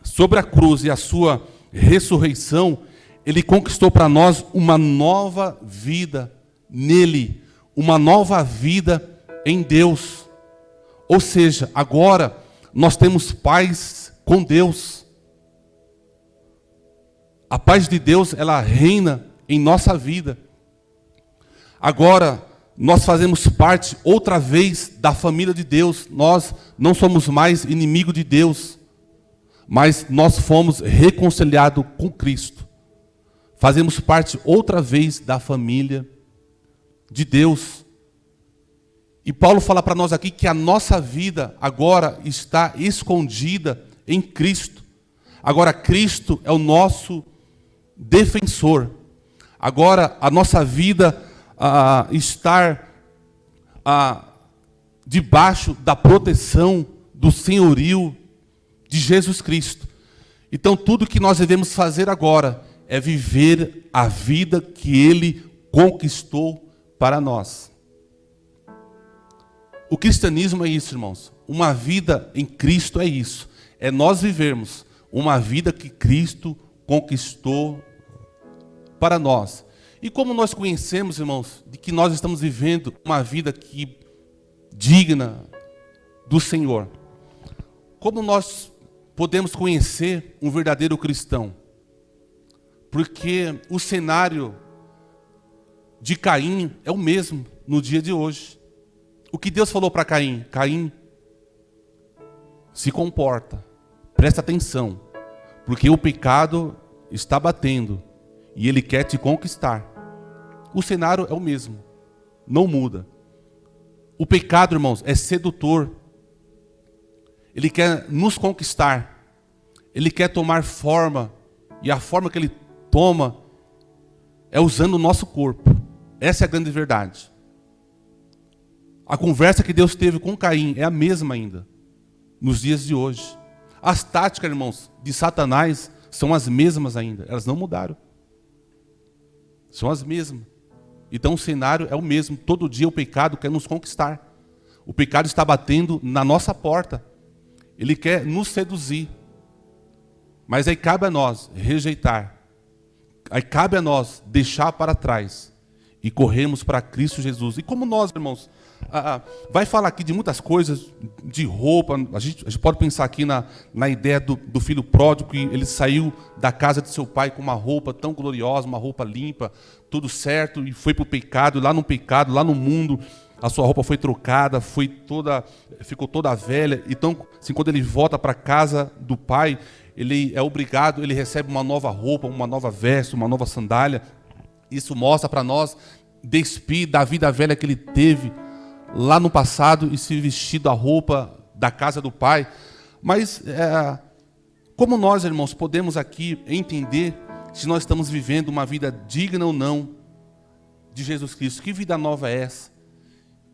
sobre a cruz e a sua ressurreição, ele conquistou para nós uma nova vida nele, uma nova vida em Deus. Ou seja, agora nós temos paz com Deus. A paz de Deus, ela reina em nossa vida. Agora nós fazemos parte outra vez da família de Deus. Nós não somos mais inimigo de Deus, mas nós fomos reconciliados com Cristo. Fazemos parte outra vez da família de Deus. E Paulo fala para nós aqui que a nossa vida agora está escondida em Cristo. Agora Cristo é o nosso defensor. Agora a nossa vida está debaixo da proteção do senhorio de Jesus Cristo. Então tudo que nós devemos fazer agora é viver a vida que Ele conquistou para nós. O cristianismo é isso, irmãos. Uma vida em Cristo é isso. É nós vivermos uma vida que Cristo conquistou para nós. E como nós conhecemos, irmãos, de que nós estamos vivendo uma vida digna do Senhor? Como nós podemos conhecer um verdadeiro cristão? Porque o cenário de Caim é o mesmo no dia de hoje. O que Deus falou para Caim? Caim, se comporta, presta atenção, porque o pecado está batendo e ele quer te conquistar. O cenário é o mesmo, não muda. O pecado, irmãos, é sedutor. Ele quer nos conquistar. Ele quer tomar forma. E a forma que ele toma é usando o nosso corpo. Essa é a grande verdade. A conversa que Deus teve com Caim é a mesma ainda, nos dias de hoje. As táticas, irmãos, de Satanás são as mesmas ainda. Elas não mudaram. São as mesmas. Então o cenário é o mesmo. Todo dia o pecado quer nos conquistar. O pecado está batendo na nossa porta. Ele quer nos seduzir. Mas aí cabe a nós rejeitar. Aí cabe a nós deixar para trás e corrermos para Cristo Jesus. E como nós, irmãos, vai falar aqui de muitas coisas, de roupa. A gente pode pensar aqui na ideia do filho pródigo, que ele saiu da casa de seu pai com uma roupa tão gloriosa, uma roupa limpa, tudo certo, e foi para o pecado, e lá no mundo, a sua roupa foi trocada, ficou toda velha. Então, assim, quando ele volta para a casa do pai, ele é obrigado, ele recebe uma nova roupa, uma nova veste, uma nova sandália. Isso mostra para nós despir da vida velha que ele teve lá no passado e se vestir da roupa da casa do pai. Mas como nós, irmãos, podemos aqui entender se nós estamos vivendo uma vida digna ou não de Jesus Cristo? Que vida nova é essa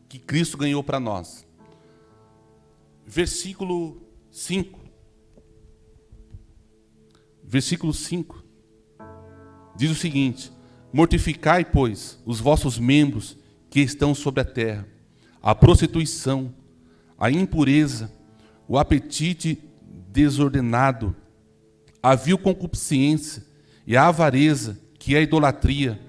que Cristo ganhou para nós? Versículo 5. Versículo 5 diz o seguinte: mortificai, pois, os vossos membros que estão sobre a terra, a prostituição, a impureza, o apetite desordenado, a vil concupiscência e a avareza, que é a idolatria,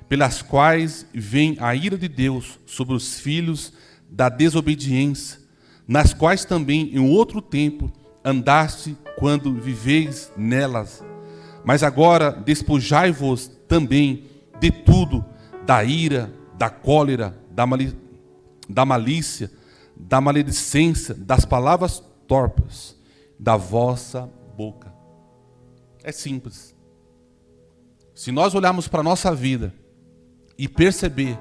pelas quais vem a ira de Deus sobre os filhos da desobediência, nas quais também em outro tempo andaste quando viveis nelas. Mas agora despojai-vos também de tudo, da ira, da cólera, da malícia, da maledicência, das palavras torpes da vossa boca. É simples. Se nós olharmos para a nossa vida e perceber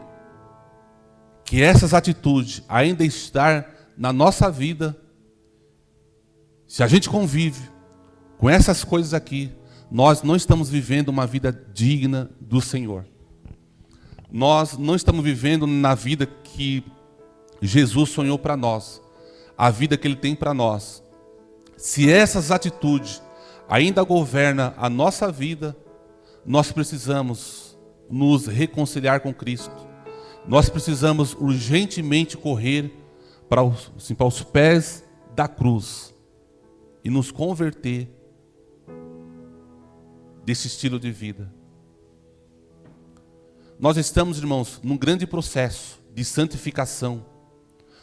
que essas atitudes ainda estão na nossa vida, se a gente convive com essas coisas aqui, nós não estamos vivendo uma vida digna do Senhor. Nós não estamos vivendo na vida que Jesus sonhou para nós, a vida que Ele tem para nós. Se essas atitudes ainda governam a nossa vida, nós precisamos nos reconciliar com Cristo. Nós precisamos urgentemente correr para os pés da cruz e nos converter desse estilo de vida. Nós estamos, irmãos, num grande processo de santificação.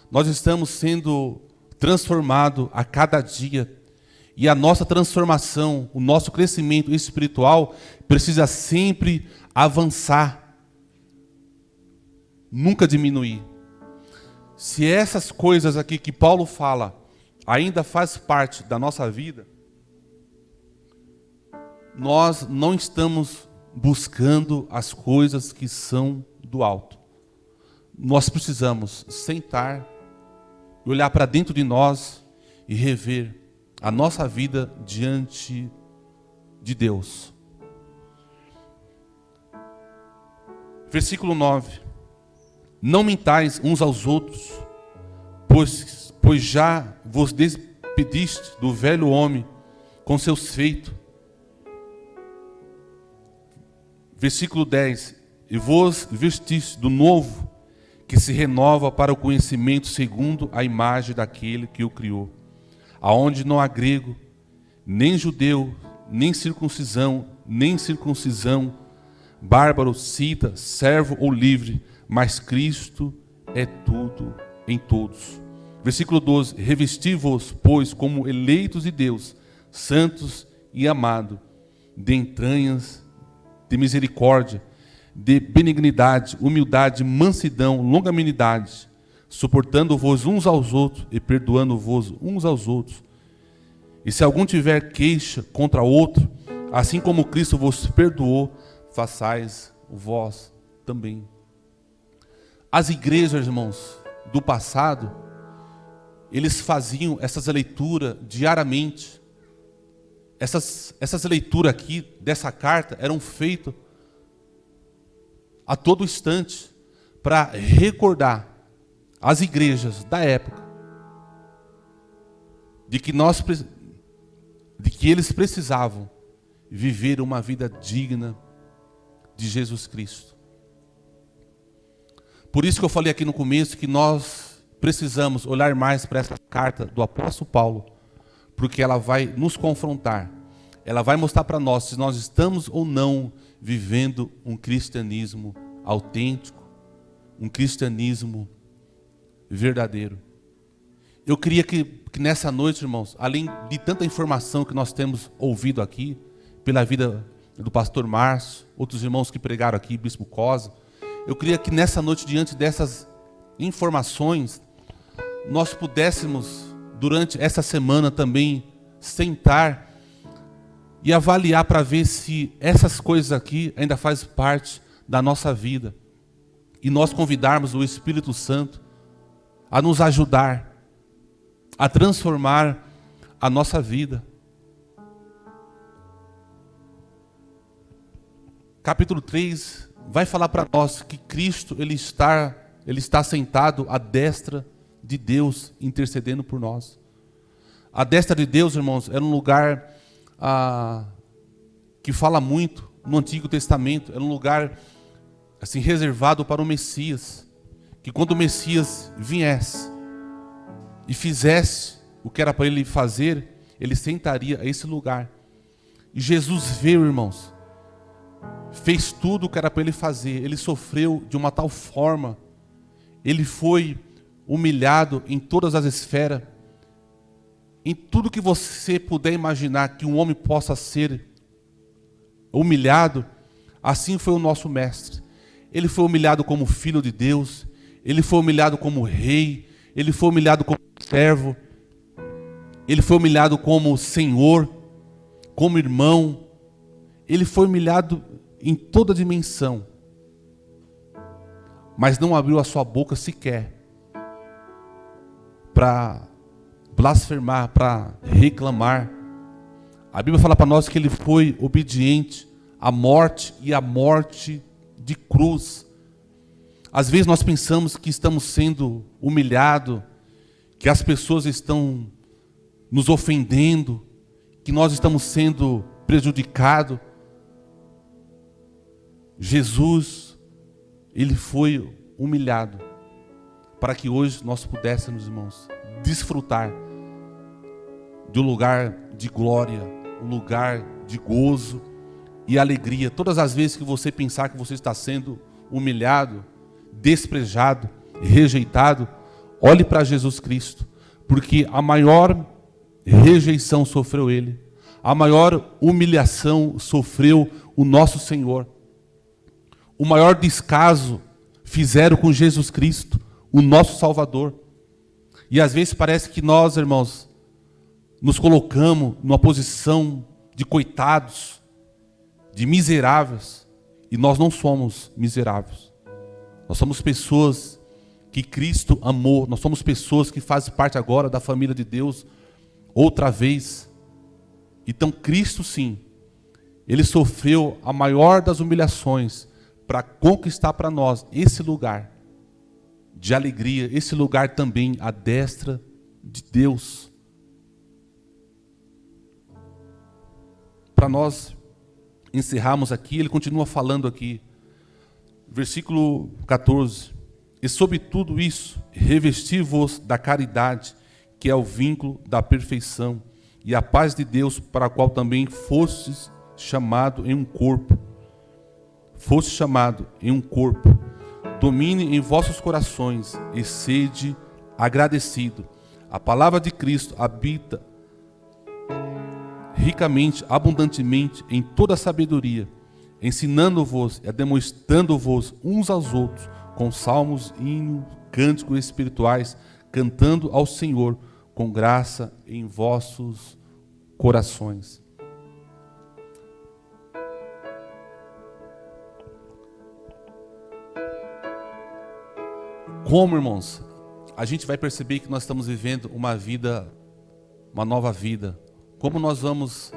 Nós estamos sendo transformados a cada dia. E a nossa transformação, o nosso crescimento espiritual precisa sempre avançar, nunca diminuir. Se essas coisas aqui que Paulo fala ainda faz parte da nossa vida, nós não estamos buscando as coisas que são do alto. Nós precisamos sentar e olhar para dentro de nós e rever a nossa vida diante de Deus. Versículo 9. Não mintais uns aos outros, pois já vos despediste do velho homem com seus feitos. Versículo 10. E vos vestiste do novo, que se renova para o conhecimento segundo a imagem daquele que o criou, aonde não há grego, nem judeu, nem circuncisão, bárbaro, cita, servo ou livre, mas Cristo é tudo em todos. Versículo 12. Revesti-vos, pois, como eleitos de Deus, santos e amados, de entranhas de misericórdia, de benignidade, humildade, mansidão, longanimidade, suportando-vos uns aos outros e perdoando-vos uns aos outros. E se algum tiver queixa contra outro, assim como Cristo vos perdoou, façais vós também. As igrejas, irmãos, do passado, eles faziam essas leituras diariamente. Essas leituras aqui, dessa carta, eram feitas a todo instante para recordar as igrejas da época de que eles precisavam viver uma vida digna de Jesus Cristo. Por isso que eu falei aqui no começo que nós precisamos olhar mais para essa carta do apóstolo Paulo, porque ela vai nos confrontar, ela vai mostrar para nós se nós estamos ou não vivendo um cristianismo autêntico, um cristianismo verdadeiro. Eu queria que nessa noite, irmãos, além de tanta informação que nós temos ouvido aqui, pela vida do pastor Márcio, outros irmãos que pregaram aqui, Bispo Cosa, eu queria que nessa noite, diante dessas informações, nós pudéssemos, durante essa semana também, sentar e avaliar para ver se essas coisas aqui ainda fazem parte da nossa vida. E nós convidarmos o Espírito Santo a nos ajudar, a transformar a nossa vida. Capítulo 3 vai falar para nós que Cristo ele está sentado à destra de Deus, intercedendo por nós. A destra de Deus, irmãos, era um lugar que fala muito no Antigo Testamento. Era um lugar assim reservado para o Messias, que quando o Messias viesse e fizesse o que era para ele fazer, ele sentaria a esse lugar. E Jesus veio, irmãos, fez tudo o que era para ele fazer. Ele sofreu de uma tal forma, ele foi humilhado em todas as esferas, em tudo que você puder imaginar que um homem possa ser humilhado. Assim foi o nosso mestre. Ele foi humilhado como filho de Deus, ele foi humilhado como rei, ele foi humilhado como servo, ele foi humilhado como Senhor, como irmão. Ele foi humilhado em toda dimensão, mas não abriu a sua boca sequer para blasfemar, para reclamar. A Bíblia fala para nós que ele foi obediente à morte, e à morte de cruz. Às vezes nós pensamos que estamos sendo humilhados, que as pessoas estão nos ofendendo, que nós estamos sendo prejudicados. Jesus, ele foi humilhado para que hoje nós pudéssemos, irmãos, desfrutar de um lugar de glória, um lugar de gozo e alegria. Todas as vezes que você pensar que você está sendo humilhado, desprezado, rejeitado, olhe para Jesus Cristo, porque a maior rejeição sofreu ele, a maior humilhação sofreu o nosso Senhor. O maior descaso fizeram com Jesus Cristo, o nosso Salvador. E às vezes parece que nós, irmãos, nos colocamos numa posição de coitados, de miseráveis. E nós não somos miseráveis. Nós somos pessoas que Cristo amou. Nós somos pessoas que fazem parte agora da família de Deus outra vez. Então Cristo, sim, ele sofreu a maior das humilhações para conquistar para nós esse lugar de alegria, esse lugar também à destra de Deus. Para nós encerrarmos aqui, ele continua falando aqui, versículo 14: e sobre tudo isso, revesti-vos da caridade, que é o vínculo da perfeição, e a paz de Deus, para a qual também fostes chamado em um corpo. Foste chamado em um corpo. Domine em vossos corações e sede agradecido. A palavra de Cristo habita ricamente, abundantemente em toda sabedoria, ensinando-vos e demonstrando-vos uns aos outros com salmos, hinos, cânticos espirituais, cantando ao Senhor com graça em vossos corações. Como, irmãos, a gente vai perceber que nós estamos vivendo uma vida, uma nova vida? Como nós vamos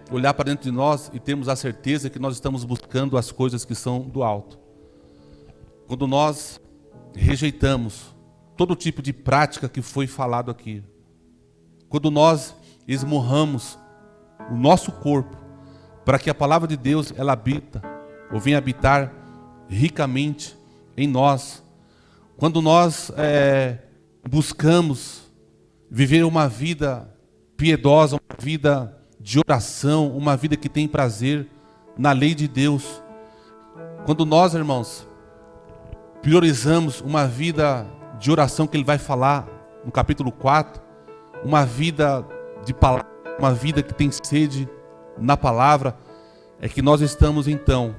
olhar para dentro de nós e termos a certeza que nós estamos buscando as coisas que são do alto? Quando nós rejeitamos todo tipo de prática que foi falado aqui, quando nós esmurramos o nosso corpo para que a palavra de Deus ela habita ou venha habitar ricamente em nós, quando nós buscamos viver uma vida piedosa, uma vida de oração, uma vida que tem prazer na lei de Deus, quando nós, irmãos, priorizamos uma vida de oração que ele vai falar no capítulo 4, uma vida de palavra, uma vida que tem sede na palavra, é que nós estamos então,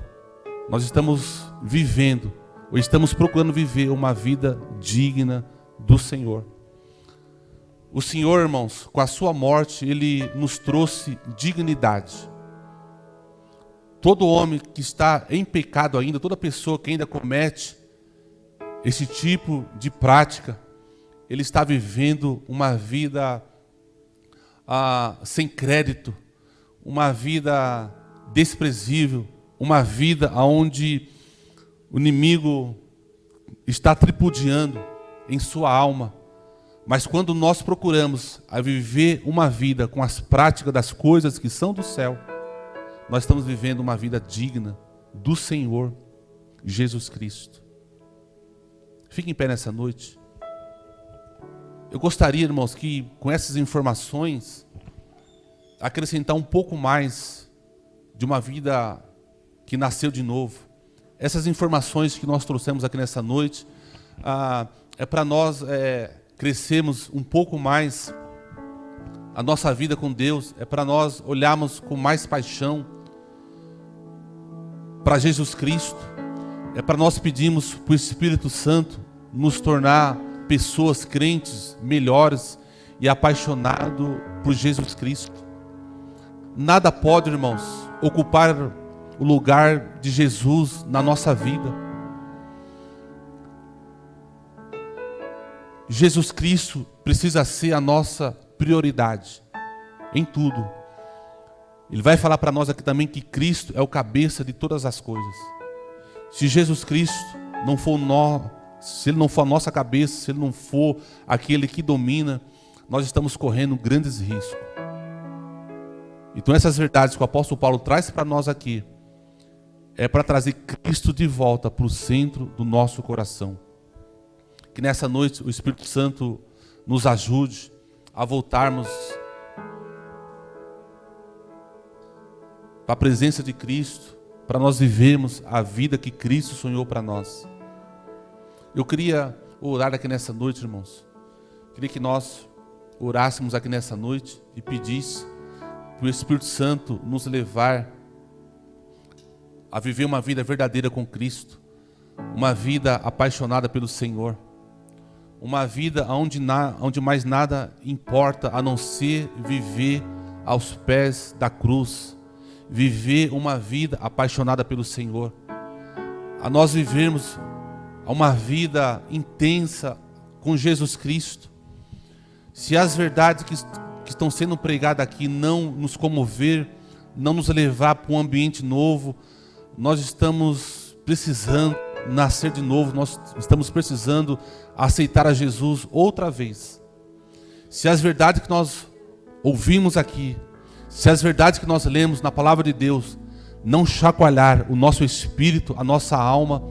nós estamos vivendo, ou estamos procurando viver uma vida digna do Senhor. O Senhor, irmãos, com a sua morte, Ele nos trouxe dignidade. Todo homem que está em pecado ainda, toda pessoa que ainda comete esse tipo de prática, ele está vivendo uma vida sem crédito, uma vida desprezível, uma vida onde o inimigo está tripudiando em sua alma. Mas quando nós procuramos a viver uma vida com as práticas das coisas que são do céu, nós estamos vivendo uma vida digna do Senhor Jesus Cristo. Fique em pé nessa noite. Eu gostaria, irmãos, que com essas informações, acrescentar um pouco mais de uma vida que nasceu de novo. Essas informações que nós trouxemos aqui nessa noite, é para nós crescermos um pouco mais a nossa vida com Deus, é para nós olharmos com mais paixão para Jesus Cristo, é para nós pedirmos para o Espírito Santo nos tornar pessoas crentes melhores e apaixonados por Jesus Cristo. Nada pode, irmãos, ocupar o lugar de Jesus na nossa vida. Jesus Cristo precisa ser a nossa prioridade em tudo. Ele vai falar para nós aqui também que Cristo é o cabeça de todas as coisas. Se Jesus Cristo não for se Ele não for a nossa cabeça, se Ele não for aquele que domina, nós estamos correndo grandes riscos. Então essas verdades que o apóstolo Paulo traz para nós aqui, é para trazer Cristo de volta para o centro do nosso coração. Que nessa noite o Espírito Santo nos ajude a voltarmos para a presença de Cristo, para nós vivermos a vida que Cristo sonhou para nós. Eu queria orar aqui nessa noite, irmãos. Queria que nós orássemos aqui nessa noite e pedisse para o Espírito Santo nos levar a viver uma vida verdadeira com Cristo, uma vida apaixonada pelo Senhor, uma vida onde mais nada importa a não ser viver aos pés da cruz, viver uma vida apaixonada pelo Senhor, a nós vivermos uma vida intensa com Jesus Cristo. Se as verdades que estão sendo pregadas aqui não nos comover, não nos levar para um ambiente novo, nós estamos precisando nascer de novo, nós estamos precisando aceitar a Jesus outra vez. Se as verdades que nós ouvimos aqui, se as verdades que nós lemos na palavra de Deus não chacoalhar o nosso espírito, a nossa alma,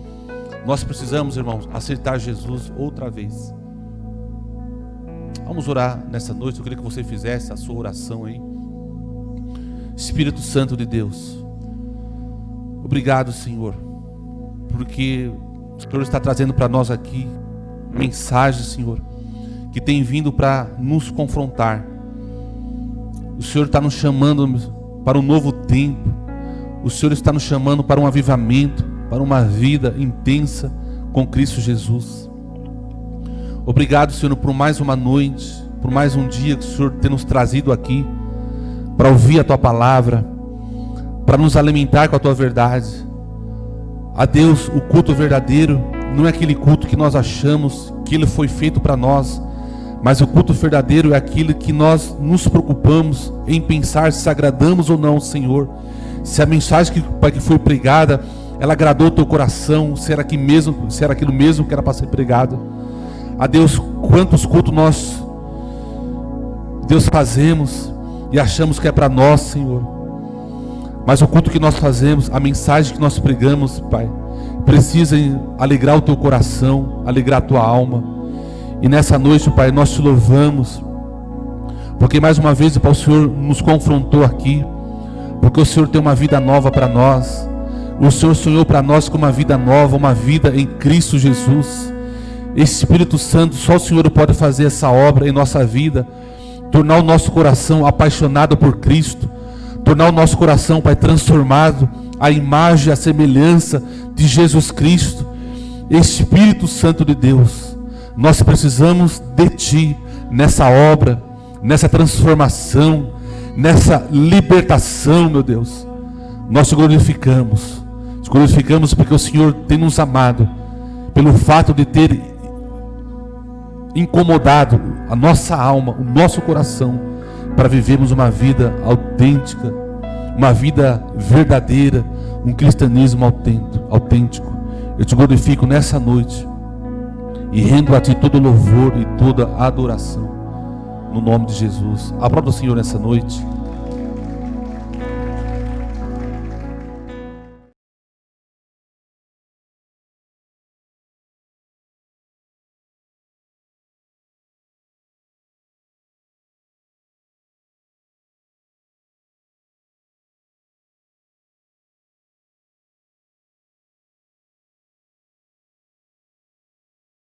nós precisamos, irmãos, aceitar Jesus outra vez. Vamos orar nessa noite. Eu queria que você fizesse a sua oração aí. Espírito Santo de Deus, obrigado, Senhor, porque o Senhor está trazendo para nós aqui mensagens, Senhor, que tem vindo para nos confrontar. O Senhor está nos chamando para um novo tempo, o Senhor está nos chamando para um avivamento, para uma vida intensa com Cristo Jesus. Obrigado, Senhor, por mais uma noite, por mais um dia que o Senhor tem nos trazido aqui para ouvir a Tua palavra, para nos alimentar com a Tua verdade. A Deus, o culto verdadeiro não é aquele culto que nós achamos que ele foi feito para nós, mas o culto verdadeiro é aquele que nós nos preocupamos em pensar se agradamos ou não ao Senhor, se a mensagem que foi pregada, ela agradou o teu coração, se era aquilo mesmo que era para ser pregado. A Deus, quantos cultos nós, Deus, fazemos e achamos que é para nós, Senhor, mas o culto que nós fazemos, a mensagem que nós pregamos, Pai, precisa alegrar o teu coração, alegrar a tua alma. E nessa noite, Pai, nós te louvamos, porque mais uma vez, Pai, o Senhor nos confrontou aqui, porque o Senhor tem uma vida nova para nós. O Senhor sonhou para nós com uma vida nova, uma vida em Cristo Jesus. Espírito Santo, só o Senhor pode fazer essa obra em nossa vida, tornar o nosso coração apaixonado por Cristo, tornar o nosso coração, Pai, transformado à imagem, à semelhança de Jesus Cristo. Espírito Santo de Deus, nós precisamos de Ti nessa obra, nessa transformação, nessa libertação, meu Deus. Nós te glorificamos porque o Senhor tem nos amado, pelo fato de ter incomodado a nossa alma, o nosso coração, para vivermos uma vida autêntica, uma vida verdadeira, um cristianismo autêntico. Eu te glorifico nessa noite e rendo a Ti todo louvor e toda adoração, no nome de Jesus. Aplauda o Senhor nessa noite.